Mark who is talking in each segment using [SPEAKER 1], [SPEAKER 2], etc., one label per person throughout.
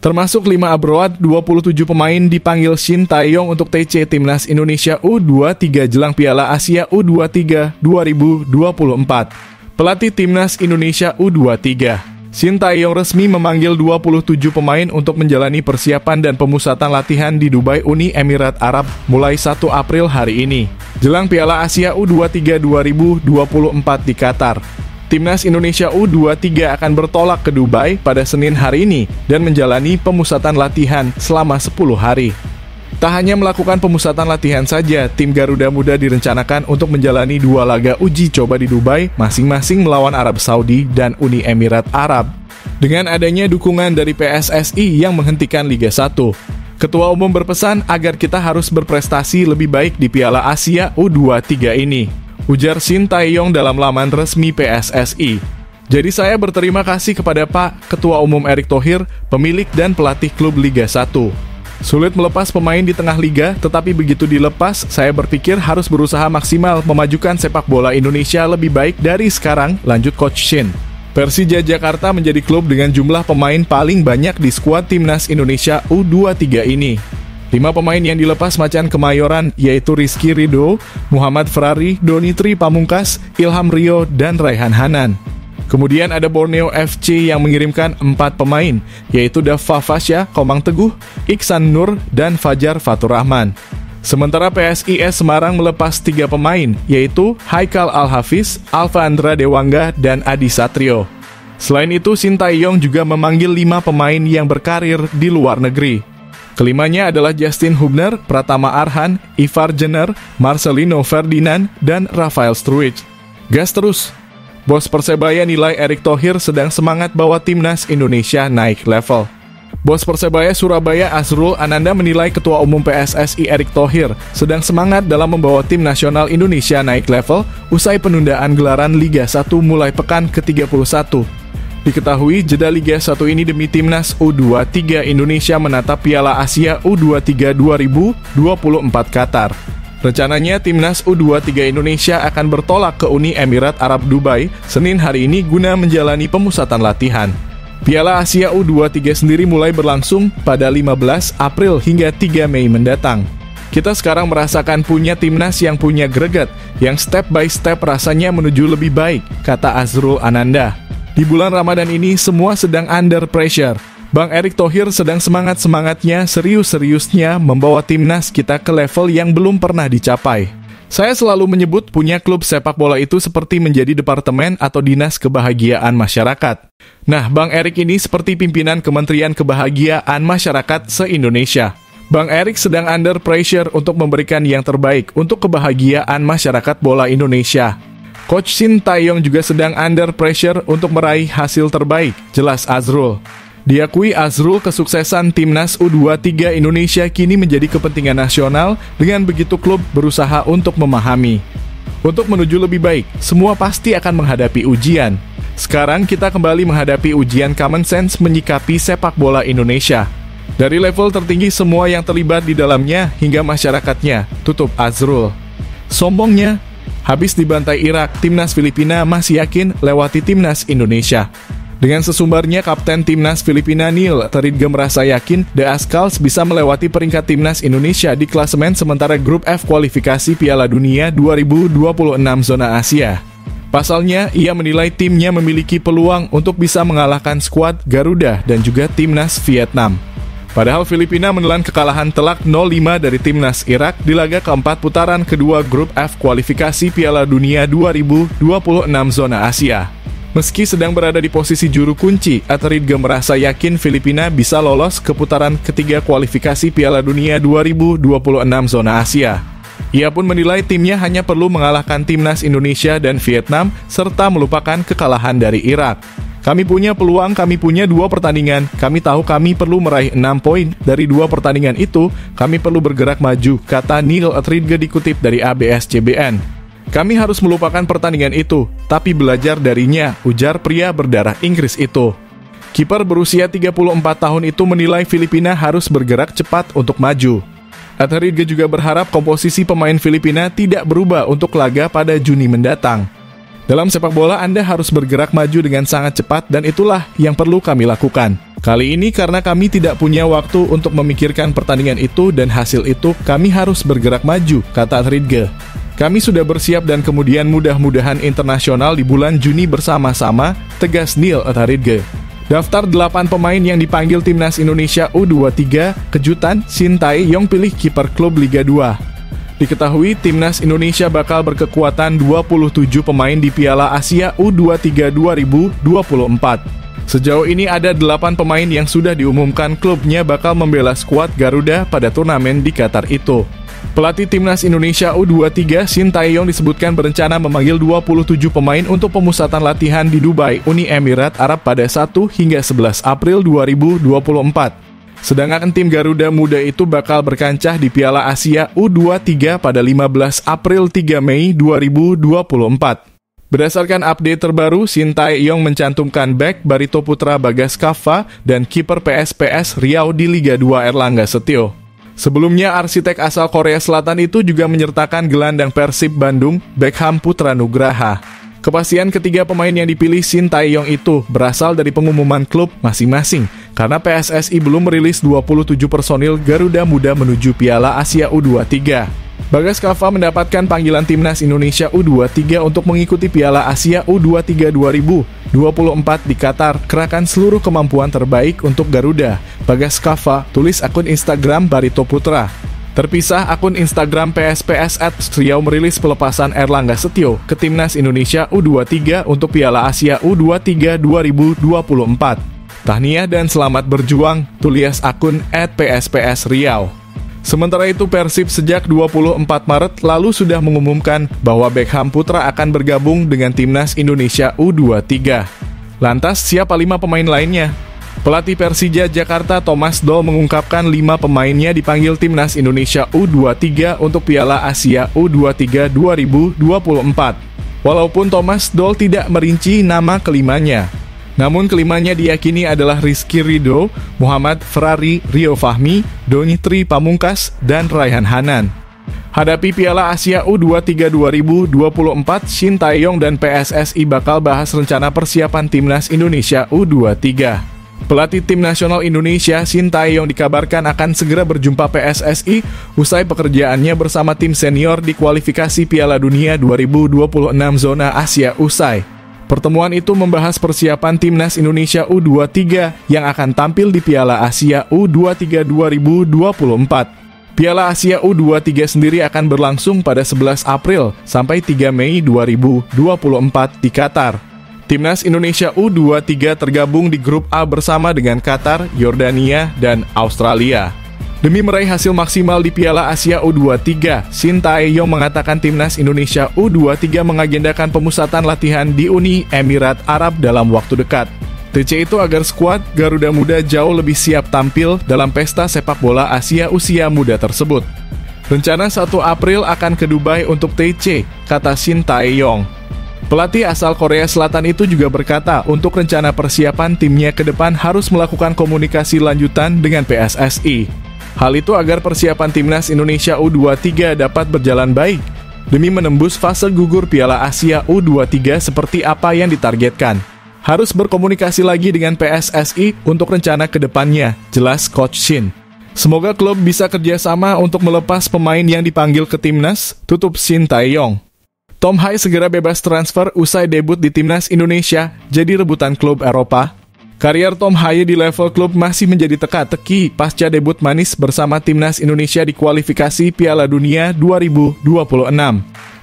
[SPEAKER 1] Termasuk 5 abroad, 27 pemain dipanggil Shin Tae-yong untuk TC Timnas Indonesia U23 jelang Piala Asia U23 2024. Pelatih Timnas Indonesia U23, Shin Tae-yong resmi memanggil 27 pemain untuk menjalani persiapan dan pemusatan latihan di Dubai, Uni Emirat Arab mulai 1 April hari ini, jelang Piala Asia U23 2024 di Qatar. Timnas Indonesia U23 akan bertolak ke Dubai pada Senin hari ini dan menjalani pemusatan latihan selama 10 hari. Tak hanya melakukan pemusatan latihan saja, tim Garuda Muda direncanakan untuk menjalani 2 laga uji coba di Dubai, masing-masing melawan Arab Saudi dan Uni Emirat Arab. Dengan adanya dukungan dari PSSI yang menghentikan Liga 1, Ketua Umum berpesan agar kita harus berprestasi lebih baik di Piala Asia U23 ini, ujar Shin Tae-yong dalam laman resmi PSSI. Jadi saya berterima kasih kepada Pak Ketua Umum Erick Thohir, pemilik dan pelatih klub Liga 1. Sulit melepas pemain di tengah liga, tetapi begitu dilepas, saya berpikir harus berusaha maksimal memajukan sepak bola Indonesia lebih baik dari sekarang, lanjut Coach Shin. Persija Jakarta menjadi klub dengan jumlah pemain paling banyak di skuad Timnas Indonesia U23 ini. 5 pemain yang dilepas macan Kemayoran yaitu Rizky Ridho, Muhammad Ferrari, Doni Tri Pamungkas, Ilham Rio, dan Raihan Hanan. Kemudian ada Borneo FC yang mengirimkan 4 pemain, yaitu Dava Fasya, Komang Teguh, Iksan Nur, dan Fajar Fatur Rahman. Sementara PSIS Semarang melepas 3 pemain, yaitu Haikal Al-Hafiz, Alfa Andra Dewangga, dan Adi Satrio. Selain itu, Shin Tae-yong juga memanggil 5 pemain yang berkarir di luar negeri. Kelimanya adalah Justin Hubner, Pratama Arhan, Ivar Jenner, Marcelino Ferdinand, dan Rafael Struij. Gas terus! Bos Persebaya nilai Erick Thohir sedang semangat bawa Timnas Indonesia naik level. Bos Persebaya Surabaya Azrul Ananda menilai Ketua Umum PSSI Erick Thohir sedang semangat dalam membawa tim nasional Indonesia naik level usai penundaan gelaran Liga 1 mulai pekan ke-31. Diketahui jeda Liga 1 ini demi Timnas U23 Indonesia menatap Piala Asia U23 2024 Qatar. Rencananya Timnas U23 Indonesia akan bertolak ke Uni Emirat Arab Dubai Senin hari ini guna menjalani pemusatan latihan. Piala Asia U23 sendiri mulai berlangsung pada 15 April hingga 3 Mei mendatang. Kita sekarang merasakan punya Timnas yang punya greget, yang step by step rasanya menuju lebih baik, kata Azrul Ananda. Di bulan Ramadan ini semua sedang under pressure. Bang Erick Thohir sedang semangat-semangatnya, serius-seriusnya membawa timnas kita ke level yang belum pernah dicapai. Saya selalu menyebut punya klub sepak bola itu seperti menjadi departemen atau dinas kebahagiaan masyarakat. Nah, Bang Erick ini seperti pimpinan Kementerian Kebahagiaan Masyarakat se-Indonesia. Bang Erick sedang under pressure untuk memberikan yang terbaik untuk kebahagiaan masyarakat bola Indonesia. Coach Shin Tae-yong juga sedang under pressure untuk meraih hasil terbaik, jelas Azrul. Diakui Azrul, kesuksesan Timnas U23 Indonesia kini menjadi kepentingan nasional, dengan begitu klub berusaha untuk memahami. Untuk menuju lebih baik, semua pasti akan menghadapi ujian. Sekarang kita kembali menghadapi ujian common sense menyikapi sepak bola Indonesia. Dari level tertinggi semua yang terlibat di dalamnya hingga masyarakatnya, tutup Azrul. Sombongnya, habis dibantai Irak, Timnas Filipina masih yakin lewati Timnas Indonesia. Dengan sesumbarnya, Kapten Timnas Filipina Neil Teridge merasa yakin The Ascals bisa melewati peringkat Timnas Indonesia di klasemen sementara grup F kualifikasi Piala Dunia 2026 zona Asia. Pasalnya, ia menilai timnya memiliki peluang untuk bisa mengalahkan skuad Garuda dan juga Timnas Vietnam. Padahal Filipina menelan kekalahan telak 0-5 dari Timnas Irak di laga keempat putaran kedua grup F kualifikasi Piala Dunia 2026 zona Asia. Meski sedang berada di posisi juru kunci, Teridge merasa yakin Filipina bisa lolos ke putaran ketiga kualifikasi Piala Dunia 2026 zona Asia. Ia pun menilai timnya hanya perlu mengalahkan Timnas Indonesia dan Vietnam, serta melupakan kekalahan dari Irak. Kami punya peluang, kami punya 2 pertandingan, kami tahu kami perlu meraih 6 poin. Dari 2 pertandingan itu, kami perlu bergerak maju, kata Neil Teridge dikutip dari ABS-CBN. Kami harus melupakan pertandingan itu, tapi belajar darinya, ujar pria berdarah Inggris itu. Kiper berusia 34 tahun itu menilai Filipina harus bergerak cepat untuk maju. Teridge juga berharap komposisi pemain Filipina tidak berubah untuk laga pada Juni mendatang. Dalam sepak bola Anda harus bergerak maju dengan sangat cepat dan itulah yang perlu kami lakukan, Kali ini karena kami tidak punya waktu untuk memikirkan pertandingan itu dan hasil itu, kami harus bergerak maju, kata Atheridge. Kami sudah bersiap dan kemudian mudah-mudahan internasional di bulan Juni bersama-sama, tegas Neil Atheridge. Daftar 8 pemain yang dipanggil Timnas Indonesia U23, kejutan, Shin Tae-yong pilih kiper klub Liga 2. Diketahui Timnas Indonesia bakal berkekuatan 27 pemain di Piala Asia U23 2024. Sejauh ini ada 8 pemain yang sudah diumumkan klubnya bakal membela skuad Garuda pada turnamen di Qatar itu. Pelatih Timnas Indonesia U23 Shin Tae-yong disebutkan berencana memanggil 27 pemain untuk pemusatan latihan di Dubai, Uni Emirat Arab pada 1 hingga 11 April 2024. Sedangkan tim Garuda Muda itu bakal berkancah di Piala Asia U23 pada 15 April 3 Mei 2024. Berdasarkan update terbaru, Shin Tae-yong mencantumkan bek Barito Putra Bagas Kava dan kiper PSPS Riau di Liga 2 Erlangga Setio. Sebelumnya, arsitek asal Korea Selatan itu juga menyertakan gelandang Persib Bandung, Beckham Putra Nugraha. Kepastian ketiga pemain yang dipilih Shin Tae-yong itu berasal dari pengumuman klub masing-masing, karena PSSI belum merilis 27 personil Garuda Muda menuju Piala Asia U23. Bagas Kava mendapatkan panggilan Timnas Indonesia U23 untuk mengikuti Piala Asia U23 2024 di Qatar, kerahkan seluruh kemampuan terbaik untuk Garuda. Bagas Kava tulis akun Instagram Barito Putra. Terpisah, akun Instagram PSPS @Riau merilis pelepasan Erlangga Setio ke Timnas Indonesia U23 untuk Piala Asia U23 2024. Tahniah dan selamat berjuang, tulis akun @PSPS Riau. Sementara itu, Persib sejak 24 Maret lalu sudah mengumumkan bahwa Beckham Putra akan bergabung dengan Timnas Indonesia U23. Lantas, siapa 5 pemain lainnya? Pelatih Persija Jakarta Thomas Doll mengungkapkan 5 pemainnya dipanggil Timnas Indonesia U23 untuk Piala Asia U23 2024. Walaupun Thomas Doll tidak merinci nama kelimanya. Namun kelimanya diyakini adalah Rizky Ridho, Muhammad Ferrari, Rio Fahmi, Doni Tri Pamungkas, dan Raihan Hanan. Hadapi Piala Asia U23 2024, Shin Tae-yong dan PSSI bakal bahas rencana persiapan Timnas Indonesia U23. Pelatih Tim Nasional Indonesia Shin Tae-yong dikabarkan akan segera berjumpa PSSI usai pekerjaannya bersama tim senior di kualifikasi Piala Dunia 2026 zona Asia usai. Pertemuan itu membahas persiapan Timnas Indonesia U23 yang akan tampil di Piala Asia U23 2024. Piala Asia U23 sendiri akan berlangsung pada 11 April sampai 3 Mei 2024 di Qatar. Timnas Indonesia U23 tergabung di grup A bersama dengan Qatar, Yordania, dan Australia. Demi meraih hasil maksimal di Piala Asia U23, Shin Tae-yong mengatakan Timnas Indonesia U23 mengagendakan pemusatan latihan di Uni Emirat Arab dalam waktu dekat. TC itu agar skuad Garuda Muda jauh lebih siap tampil dalam pesta sepak bola Asia usia muda tersebut. Rencana 1 April akan ke Dubai untuk TC, kata Shin Tae-yong. Pelatih asal Korea Selatan itu juga berkata untuk rencana persiapan timnya ke depan harus melakukan komunikasi lanjutan dengan PSSI. Hal itu agar persiapan Timnas Indonesia U23 dapat berjalan baik demi menembus fase gugur Piala Asia U23 seperti apa yang ditargetkan. Harus berkomunikasi lagi dengan PSSI untuk rencana ke depannya, jelas Coach Shin. Semoga klub bisa kerjasama untuk melepas pemain yang dipanggil ke Timnas, tutup Shin Tae-yong. Tom Haye segera bebas transfer usai debut di Timnas Indonesia, jadi rebutan klub Eropa. Karier Tom Haye di level klub masih menjadi teka-teki pasca debut manis bersama Timnas Indonesia di kualifikasi Piala Dunia 2026.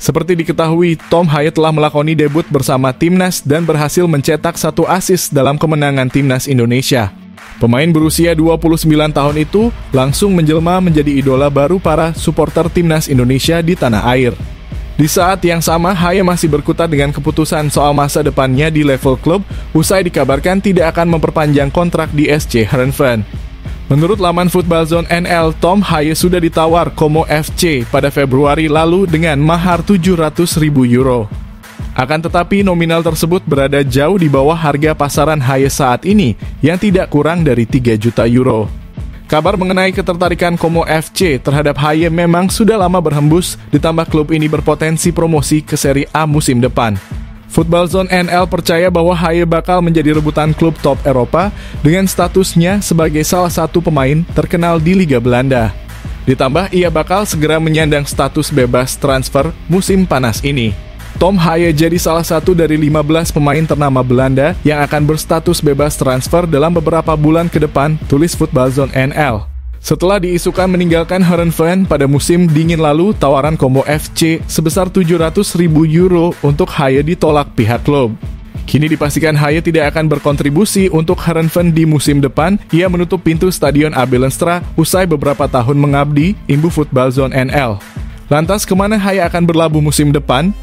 [SPEAKER 1] Seperti diketahui, Tom Haye telah melakoni debut bersama Timnas dan berhasil mencetak 1 assist dalam kemenangan Timnas Indonesia. Pemain berusia 29 tahun itu langsung menjelma menjadi idola baru para supporter Timnas Indonesia di tanah air. Di saat yang sama, Haye masih berkutat dengan keputusan soal masa depannya di level klub, usai dikabarkan tidak akan memperpanjang kontrak di SC Heerenveen. Menurut laman Football Zone NL, Tom Haye sudah ditawar Como FC pada Februari lalu dengan mahar 700.000 euro. Akan tetapi nominal tersebut berada jauh di bawah harga pasaran Haye saat ini, yang tidak kurang dari 3 juta euro. Kabar mengenai ketertarikan Como FC terhadap Haye memang sudah lama berhembus, ditambah klub ini berpotensi promosi ke Serie A musim depan. Football Zone NL percaya bahwa Haye bakal menjadi rebutan klub top Eropa dengan statusnya sebagai salah satu pemain terkenal di Liga Belanda. Ditambah ia bakal segera menyandang status bebas transfer musim panas ini. Tom Haye jadi salah satu dari 15 pemain ternama Belanda yang akan berstatus bebas transfer dalam beberapa bulan ke depan, tulis Football Zone NL. Setelah diisukan meninggalkan Heerenveen pada musim dingin lalu, tawaran Como FC sebesar 700.000 euro untuk Haye ditolak pihak klub. Kini dipastikan Haye tidak akan berkontribusi untuk Heerenveen di musim depan. Ia menutup pintu Stadion AB Lenstra usai beberapa tahun mengabdi, imbu Football Zone NL. Lantas kemana Haye akan berlabuh musim depan?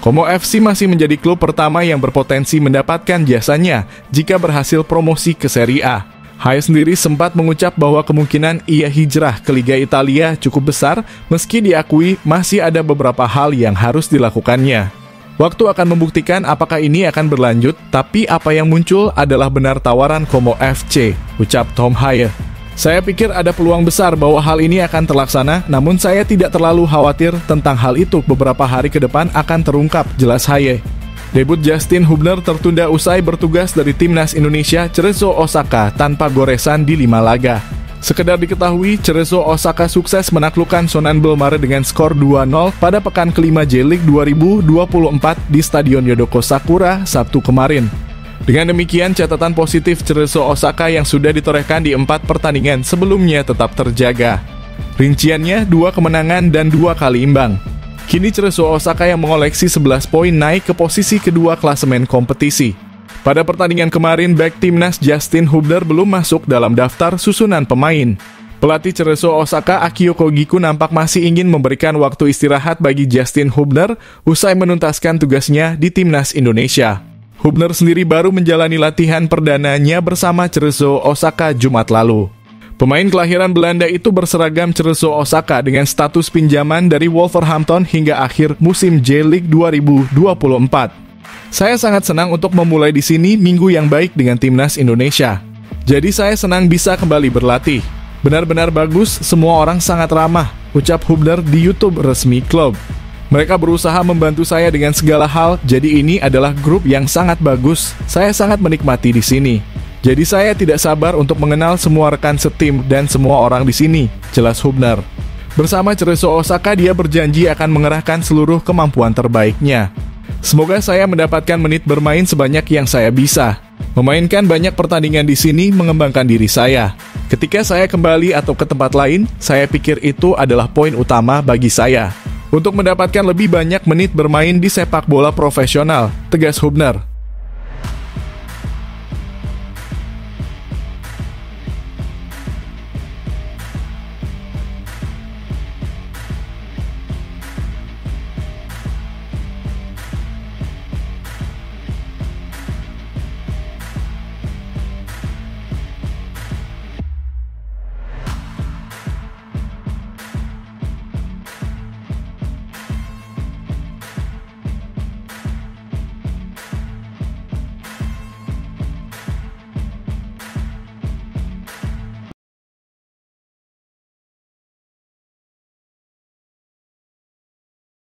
[SPEAKER 1] Como FC masih menjadi klub pertama yang berpotensi mendapatkan jasanya jika berhasil promosi ke Serie A. Haye sendiri sempat mengucap bahwa kemungkinan ia hijrah ke Liga Italia cukup besar, meski diakui masih ada beberapa hal yang harus dilakukannya. Waktu akan membuktikan apakah ini akan berlanjut, tapi apa yang muncul adalah benar tawaran Como FC, ucap Tom Haye. Saya pikir ada peluang besar bahwa hal ini akan terlaksana, namun saya tidak terlalu khawatir tentang hal itu. Beberapa hari ke depan akan terungkap, jelas Haye. Debut Justin Hubner tertunda usai bertugas dari Timnas Indonesia Cerezo Osaka tanpa goresan di 5 laga. Sekedar diketahui, Cerezo Osaka sukses menaklukkan Sonanbel Mare dengan skor 2-0 pada pekan kelima J-League 2024 di Stadion Yodoko Sakura Sabtu kemarin. Dengan demikian, catatan positif Cerezo Osaka yang sudah ditorehkan di 4 pertandingan sebelumnya tetap terjaga. Rinciannya 2 kemenangan dan 2 kali imbang. Kini Cerezo Osaka yang mengoleksi 11 poin naik ke posisi kedua klasemen kompetisi. Pada pertandingan kemarin, bek timnas Justin Hubner belum masuk dalam daftar susunan pemain. Pelatih Cerezo Osaka Akio Kogiku nampak masih ingin memberikan waktu istirahat bagi Justin Hubner usai menuntaskan tugasnya di timnas Indonesia. Hubner sendiri baru menjalani latihan perdananya bersama Cerezo Osaka Jumat lalu. Pemain kelahiran Belanda itu berseragam Cerezo Osaka dengan status pinjaman dari Wolverhampton hingga akhir musim J-League 2024. Saya sangat senang untuk memulai di sini minggu yang baik dengan timnas Indonesia. Jadi saya senang bisa kembali berlatih. Benar-benar bagus, semua orang sangat ramah, ucap Hubner di YouTube resmi klub. Mereka berusaha membantu saya dengan segala hal, jadi ini adalah grup yang sangat bagus. Saya sangat menikmati di sini. Jadi saya tidak sabar untuk mengenal semua rekan setim dan semua orang di sini, jelas Hubner. Bersama Cerezo Osaka, dia berjanji akan mengerahkan seluruh kemampuan terbaiknya. Semoga saya mendapatkan menit bermain sebanyak yang saya bisa. Memainkan banyak pertandingan di sini mengembangkan diri saya. Ketika saya kembali atau ke tempat lain, saya pikir itu adalah poin utama bagi saya. Untuk mendapatkan lebih banyak menit bermain di sepak bola profesional, tegas Hubner.